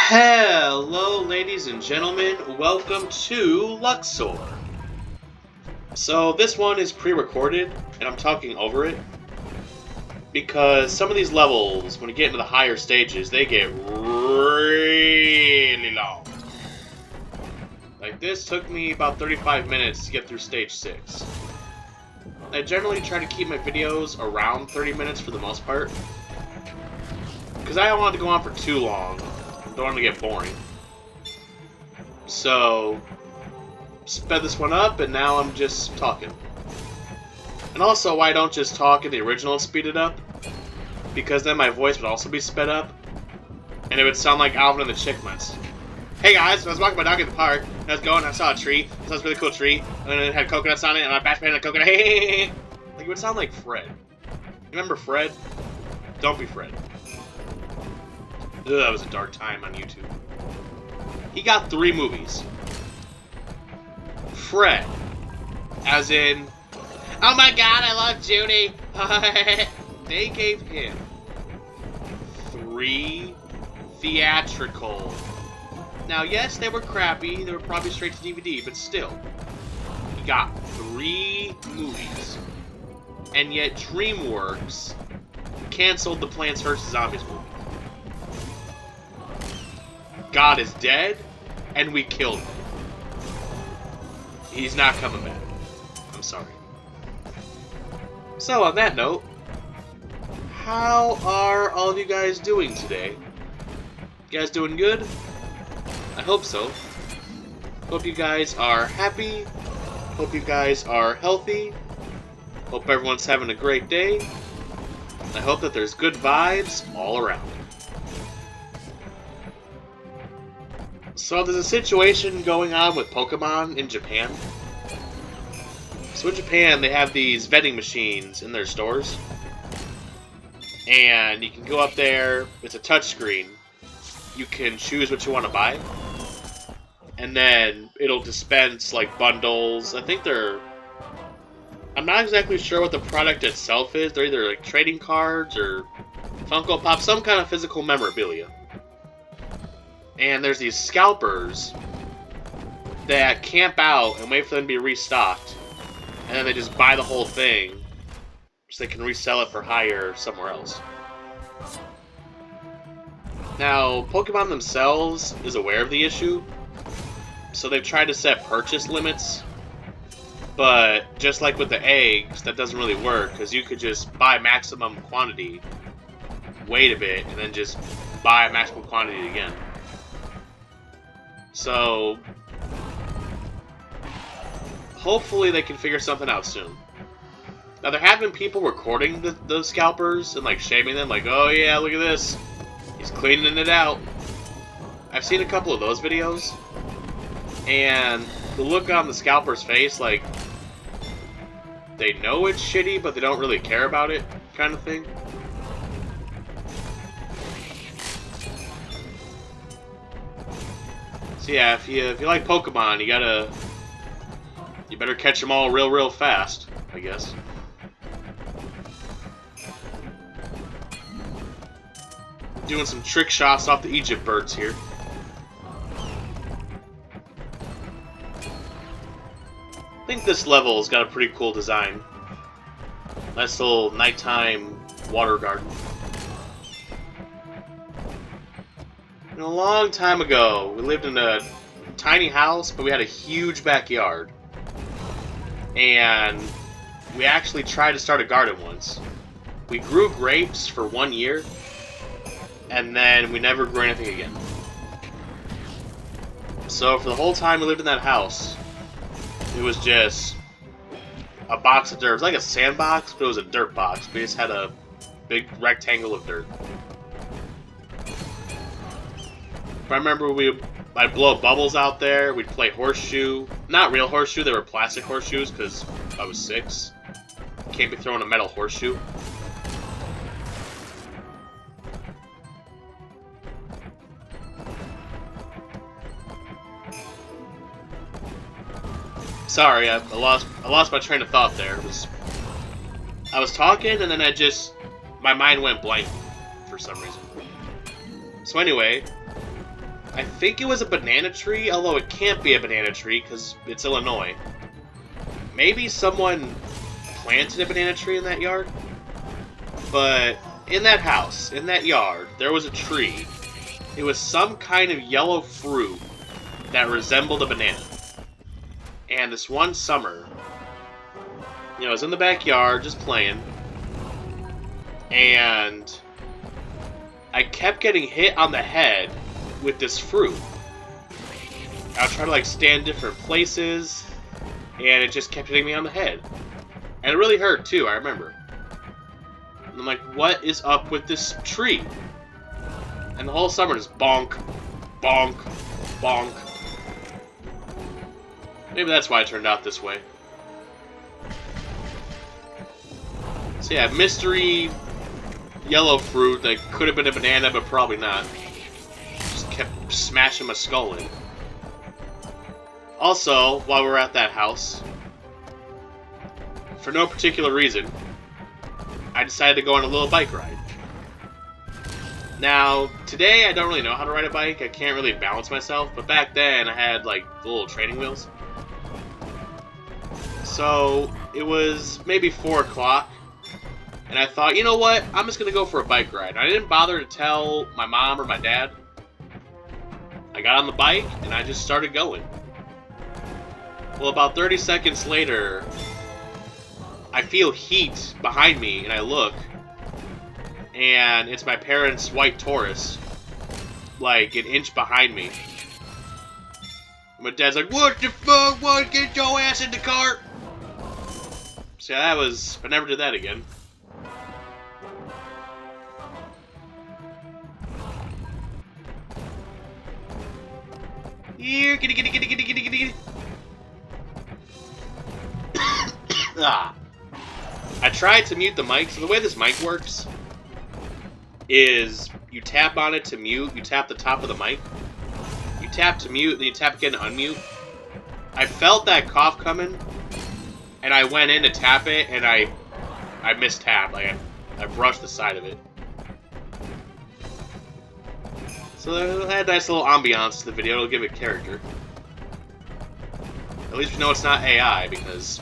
Hello, ladies and gentlemen. Welcome to Luxor. So this one is pre-recorded, and I'm talking over it because some of these levels, when you get into the higher stages, they get really long. Like this took me about 35 minutes to get through stage 6. I generally try to keep my videos around 30 minutes for the most part, because I don't want it to go on for too long. Don't want to get boring. So, sped this one up, and now I'm just talking. And also, why I don't just talk in the original and speed it up? Because then my voice would also be sped up, and it would sound like Alvin and the Chipmunks. Hey guys, I was walking my dog in the park, and I was going, and I saw a tree. I saw this really cool tree, and then it had coconuts on it, and I bashed my head in a coconut. Hey! Like, it would sound like Fred. You remember Fred? Don't be Fred. Ugh, that was a dark time on YouTube. He got 3 movies. Fred. As in, oh my god, I love Judy. They gave him 3 theatrical. Now, yes, they were crappy. They were probably straight to DVD, but still. He got 3 movies. And yet DreamWorks canceled the Plants vs. Zombies movie. God is dead, and we killed him. He's not coming back. I'm sorry. So, on that note, how are all of you guys doing today? You guys doing good? I hope so. Hope you guys are happy. Hope you guys are healthy. Hope everyone's having a great day. I hope that there's good vibes all around. So there's a situation going on with Pokemon in Japan. So in Japan, they have these vending machines in their stores. And you can go up there, it's a touchscreen. You can choose what you want to buy. And then it'll dispense like bundles. I think I'm not exactly sure what the product itself is. They're either like trading cards or Funko Pop, some kind of physical memorabilia. And there's these scalpers that camp out and wait for them to be restocked. And then they just buy the whole thing so they can resell it for higher somewhere else. Now, Pokemon themselves is aware of the issue, so they've tried to set purchase limits. But just like with the eggs, that doesn't really work, because you could just buy maximum quantity, wait a bit, and then just buy maximum quantity again. So, hopefully they can figure something out soon. Now, there have been people recording the scalpers and, like, shaming them, like, oh yeah, look at this. He's cleaning it out. I've seen a couple of those videos, and the look on the scalper's face, like, they know it's shitty, but they don't really care about it, kind of thing. So yeah, if you like Pokemon, you better catch them all real fast, I guess. Doing some trick shots off the Egypt birds here. I think this level's got a pretty cool design. Nice little nighttime water garden. And a long time ago, we lived in a tiny house, but we had a huge backyard. And we actually tried to start a garden once. We grew grapes for 1 year, and then we never grew anything again. So for the whole time we lived in that house, it was just a box of dirt. It was like a sandbox, but it was a dirt box. We just had a big rectangle of dirt. I remember I'd blow bubbles out there. We'd play horseshoe. Not real horseshoe, they were plastic horseshoes because I was 6. Can't be throwing a metal horseshoe. Sorry, I lost my train of thought there. I was talking and then my mind went blank for some reason. So anyway, I think it was a banana tree, although it can't be a banana tree because it's Illinois. Maybe someone planted a banana tree in that yard? But in that house, in that yard, there was a tree. It was some kind of yellow fruit that resembled a banana. And this one summer, I was in the backyard just playing, and I kept getting hit on the head with this fruit. I would try to stand different places, and it just kept hitting me on the head. And it really hurt too, I remember. And I'm like, what is up with this tree? And the whole summer just bonk, bonk, bonk. Maybe that's why it turned out this way. So yeah, mystery yellow fruit that could have been a banana, but probably not. Just kept smashing my skull in. Also, while we were at that house, for no particular reason, I decided to go on a little bike ride. Now, today I don't really know how to ride a bike. I can't really balance myself, but back then I had the little training wheels. So it was maybe 4 o'clock, and I thought, you know what? I'm just gonna go for a bike ride. I didn't bother to tell my mom or my dad. I got on the bike and I just started going. Well, about 30 seconds later, I feel heat behind me, and I look, and it's my parents' white Taurus, an inch behind me. My dad's like, "What the fuck? What? Get your ass in the cart!" So yeah, that was... I never did that again. Here, giddy. Ah. I tried to mute the mic, so the way this mic works is you tap on it to mute, you tap the top of the mic, you tap to mute, then you tap again to unmute. I felt that cough coming, and I went in to tap it, and I mistapped. I brushed the side of it. So it had a nice little ambiance to the video. It'll give it character. At least we know it's not AI, because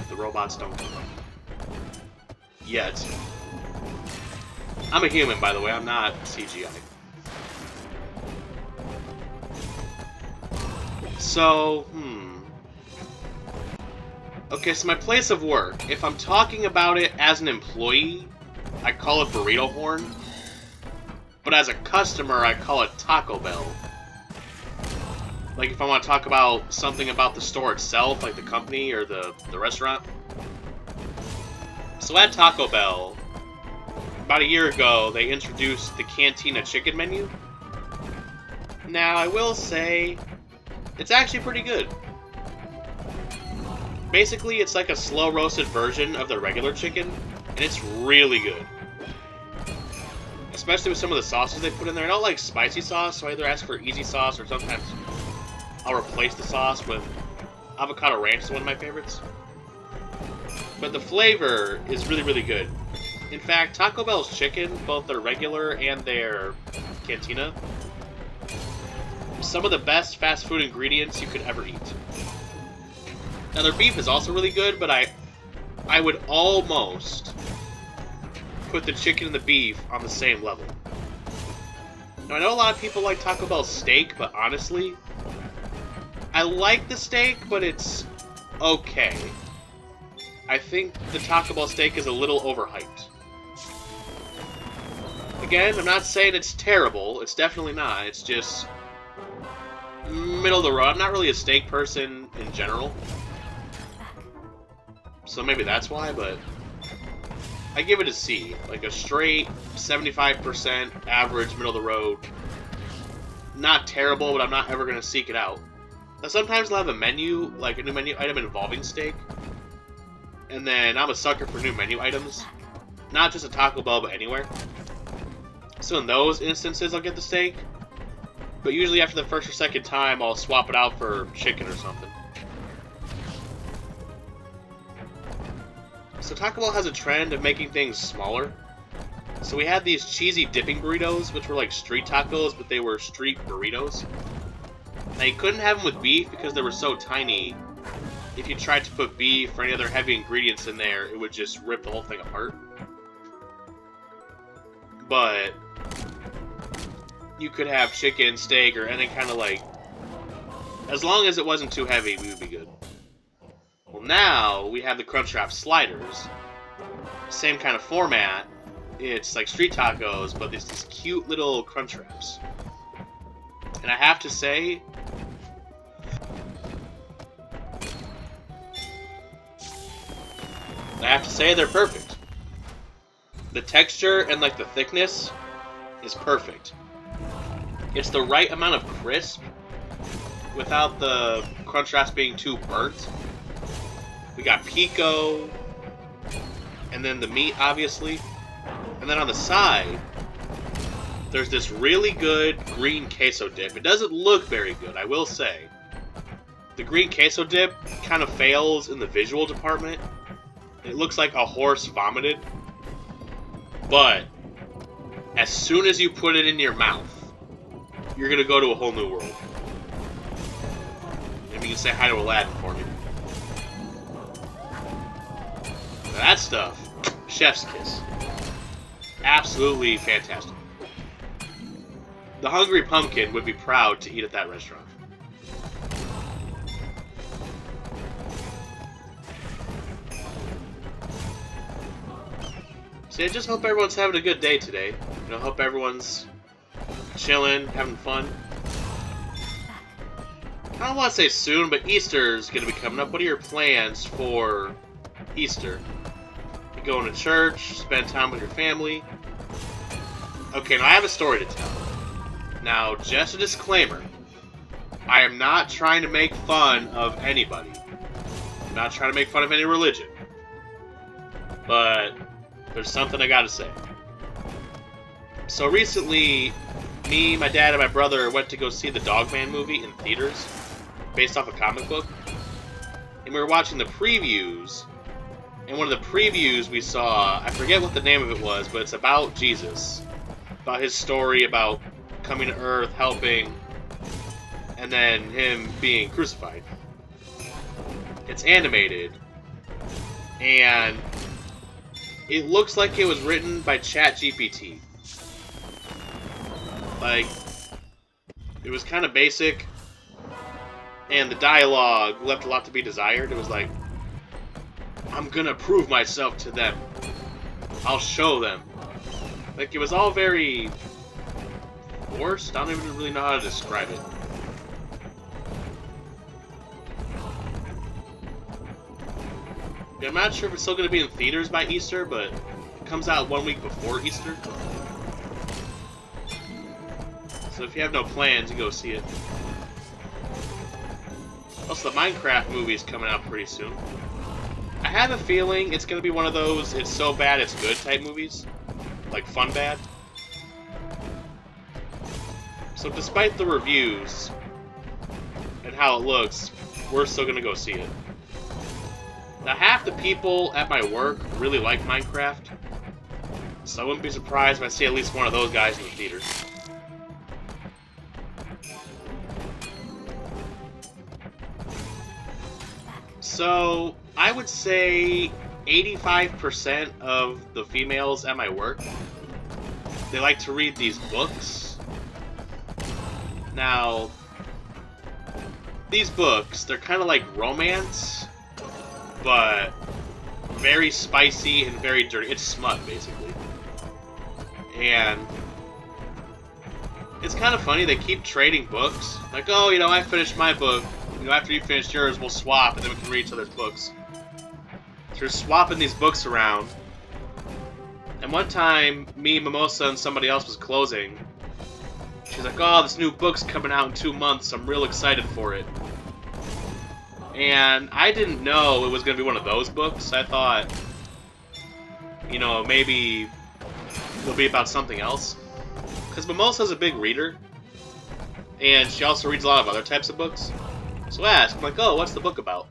the robots don't come up. Yet. I'm a human, by the way. I'm not CGI. So, okay, so my place of work, if I'm talking about it as an employee, I call it burrito horn. But as a customer, I call it Taco Bell. If I want to talk about something about the store itself, like the company or the restaurant. So at Taco Bell, about a year ago, they introduced the Cantina chicken menu. Now, I will say, it's actually pretty good. Basically, it's like a slow-roasted version of the regular chicken, and it's really good. Especially with some of the sauces they put in there. I don't like spicy sauce, so I either ask for easy sauce, or sometimes I'll replace the sauce with avocado ranch, is one of my favorites. But the flavor is really, really good. In fact, Taco Bell's chicken, both their regular and their Cantina, some of the best fast food ingredients you could ever eat. Now, their beef is also really good, but I would almost put the chicken and the beef on the same level. Now, I know a lot of people like Taco Bell steak, but honestly, I like the steak, but it's okay. I think the Taco Bell steak is a little overhyped. Again, I'm not saying it's terrible. It's definitely not. It's just middle of the road. I'm not really a steak person in general. So maybe that's why, but I give it a C. Like a straight 75% average, middle of the road. Not terrible, but I'm not ever going to seek it out. Now, sometimes they'll have a menu, like a new menu item involving steak. And then I'm a sucker for new menu items. Not just at Taco Bell, but anywhere. So in those instances, I'll get the steak. But usually after the first or second time, I'll swap it out for chicken or something. So Taco Bell has a trend of making things smaller. So we had these cheesy dipping burritos, which were like street tacos, but they were street burritos. Now you couldn't have them with beef because they were so tiny. If you tried to put beef or any other heavy ingredients in there, it would just rip the whole thing apart. But you could have chicken, steak, or any kind of like... As long as it wasn't too heavy, we would be good. Well, now we have the Crunchwrap sliders. Same kind of format. It's like street tacos, but there's these cute little Crunchwraps. And I have to say... they're perfect. The texture and like the thickness is perfect. It's the right amount of crisp without the Crunchwraps being too burnt. We got pico, and then the meat, obviously. And then on the side, there's this really good green queso dip. It doesn't look very good, I will say. The green queso dip kind of fails in the visual department. It looks like a horse vomited. But as soon as you put it in your mouth, you're going to go to a whole new world. Maybe you can say hi to Aladdin for me. Now that stuff, chef's kiss. Absolutely fantastic. The Hungry Pumpkin would be proud to eat at that restaurant. So I just hope everyone's having a good day today. You know, hope everyone's chilling, having fun. I don't want to say soon, but Easter's going to be coming up. What are your plans for Easter? You going to church, spend time with your family? Okay, now I have a story to tell. Now, just a disclaimer. I am not trying to make fun of anybody. I'm not trying to make fun of any religion. But there's something I gotta say. So recently, me, my dad, and my brother went to go see the Dogman movie in theaters, based off a comic book. And we were watching the previews, and one of the previews we saw, I forget what the name of it was, but it's about Jesus. About his story about coming to Earth, helping, and then him being crucified. It's animated, and it looks like it was written by ChatGPT. Like, it was kind of basic, and the dialogue left a lot to be desired. It was like, I'm gonna prove myself to them. I'll show them. Like, it was all very forced. I don't even really know how to describe it. Yeah, I'm not sure if it's still going to be in theaters by Easter, but it comes out 1 week before Easter. So if you have no plans, you go see it. Also, the Minecraft movie is coming out pretty soon. I have a feeling it's going to be one of those it's so bad it's good type movies. Like fun bad. So despite the reviews and how it looks, we're still going to go see it. Now, half the people at my work really like Minecraft, so I wouldn't be surprised if I see at least one of those guys in the theater. So, I would say 85% of the females at my work, they like to read these books. Now, these books, they're kind of like romance, but very spicy and very dirty. It's smut, basically. And it's kind of funny, they keep trading books. Like, oh, you know, I finished my book. You know, after you finish yours, we'll swap, and then we can read each other's books. So we're swapping these books around. And one time, me, Mimosa, and somebody else was closing. She's like, oh, this new book's coming out in 2 months. I'm real excited for it. And I didn't know it was going to be one of those books. I thought, you know, maybe it'll be about something else. Because Mimosa's a big reader. And she also reads a lot of other types of books. So I asked, I'm like, oh, what's the book about?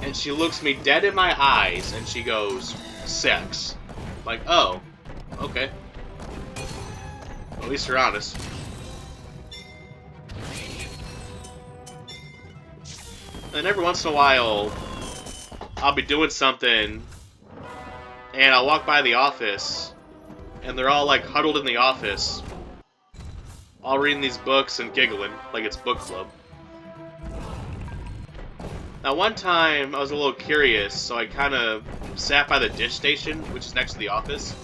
And she looks me dead in my eyes and she goes, sex. I'm like, oh. Okay. Well, at least you're honest. And every once in a while, I'll be doing something, and I'll walk by the office, and they're all like huddled in the office, all reading these books and giggling like it's book club. Now, one time I was a little curious, so I kind of sat by the dish station, which is next to the office.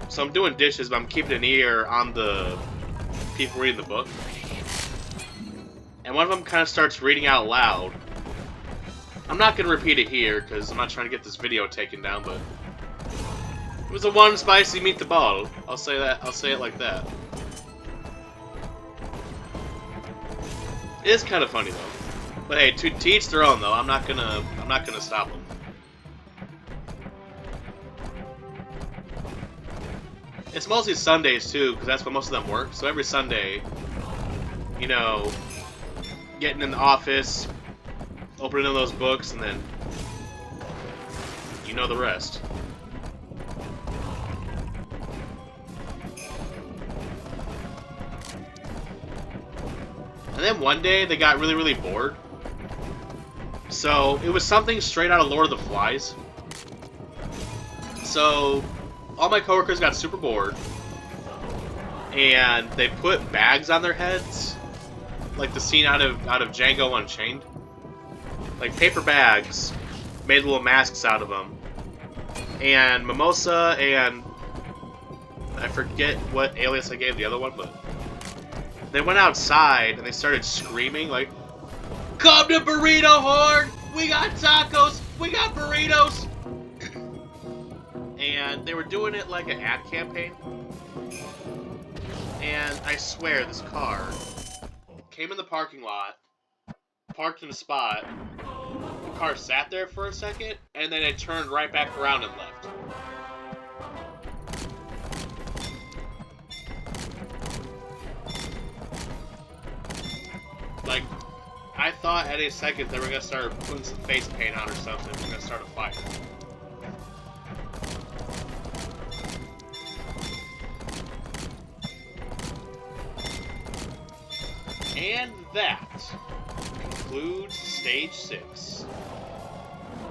So I'm doing dishes, but I'm keeping an ear on the people reading the book. And one of them kind of starts reading out loud. I'm not going to repeat it here, because I'm not trying to get this video taken down, but... It was a one spicy meatball. I'll say that. I'll say it like that. It is kind of funny, though. But hey, to each their own, though. I'm not gonna stop them. It's mostly Sundays, too, because that's when most of them work. So every Sunday, you know, getting in the office, opening those books, and then you know the rest. And then one day, they got really, really bored. So, it was something straight out of Lord of the Flies. So, all my coworkers got super bored. And they put bags on their heads. Like the scene out of Django Unchained. Like paper bags. Made little masks out of them. And Mimosa and... I forget what alias I gave the other one, but... They went outside and they started screaming like, "Come to Burrito Horde! We got tacos! We got burritos!" And they were doing it like an ad campaign. And I swear, this car came in the parking lot, parked in a spot, the car sat there for a second, and then it turned right back around and left. Like, I thought at a second they were going to start putting some face paint on or something. We're going to start a fire. And that concludes Stage 6.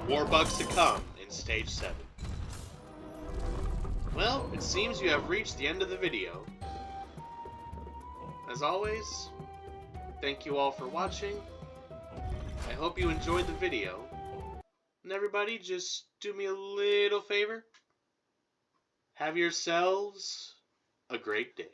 More bugs to come in Stage 7. Well, it seems you have reached the end of the video. As always, thank you all for watching. I hope you enjoyed the video. And everybody, just do me a little favor. Have yourselves a great day.